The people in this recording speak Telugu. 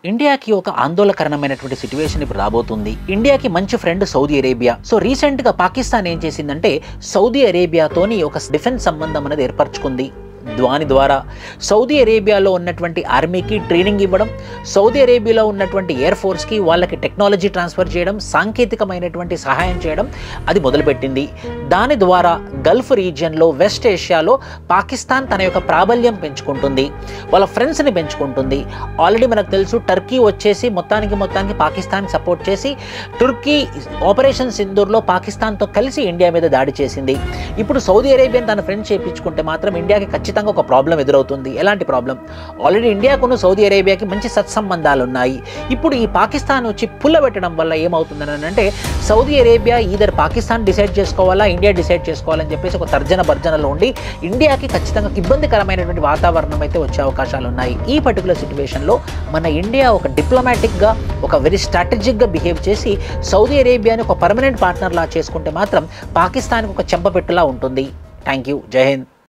ఇండియాకి ఒక ఆందోళనకరమైనటువంటి సిట్యుయేషన్ ఇప్పుడు రాబోతుంది. ఇండియాకి మంచి friend Saudi Arabia. So recent గా పాకిస్తాన్ ఏం చేసిందంటే సౌదీ అరేబియాతోని ఒక డిఫెన్స్ సంబంధం అనేది ఏర్పరచుకుంది. దాని ద్వారా సౌదీ అరేబియాలో ఉన్నటువంటి ఆర్మీకి ట్రైనింగ్ ఇవ్వడం, సౌదీ అరేబియాలో ఉన్నటువంటి ఎయిర్ ఫోర్స్కి వాళ్ళకి టెక్నాలజీ ట్రాన్స్ఫర్ చేయడం, సాంకేతికమైనటువంటి సహాయం చేయడం అది మొదలుపెట్టింది. దాని ద్వారా గల్ఫ్ రీజియన్లో, వెస్ట్ ఏషియాలో పాకిస్తాన్ తన యొక్క ప్రాబల్యం పెంచుకుంటుంది, వాళ్ళ ఫ్రెండ్స్ని పెంచుకుంటుంది. ఆల్రెడీ మనకు తెలుసు టర్కీ వచ్చేసి మొత్తానికి పాకిస్తాన్కి సపోర్ట్ చేసి టుర్కీ ఆపరేషన్ సింధూర్లో పాకిస్తాన్తో కలిసి ఇండియా మీద దాడి చేసింది. ఇప్పుడు సౌదీ అరేబియా తన ఫ్రెండ్స్ చేయించుకుంటే మాత్రం ఇండియాకి ఖచ్చితంగా ఒక ప్రాబ్లం ఎదురవుతుంది. ఎలాంటి ప్రాబ్లం? ఆల్రెడీ ఇండియాకును సౌదీ అరేబియాకి మంచి సత్సంబంధాలు ఉన్నాయి. ఇప్పుడు ఈ పాకిస్తాన్ వచ్చి పుల్లబెట్టడం వల్ల ఏమవుతుందని అంటే Saudi Arabia either Pakistan decide చేసుకోవాలా, ఇండియా డిసైడ్ చేసుకోవాలని చెప్పేసి ఒక తర్జన భర్జనలో ఉండి ఇండియాకి ఖచ్చితంగా ఇబ్బందికరమైనటువంటి వాతావరణం అయితే వచ్చే అవకాశాలు ఉన్నాయి. ఈ పర్టికులర్ సిచ్యువేషన్లో మన ఇండియా ఒక డిప్లొమాటిక్గా, ఒక వెరీ స్ట్రాటజిక్గా బిహేవ్ చేసి సౌదీ అరేబియాని ఒక పర్మనెంట్ పార్ట్నర్లా చేసుకుంటే మాత్రం పాకిస్తాన్కి ఒక చెంపపెట్టులా ఉంటుంది. Thank you. జై హింద్.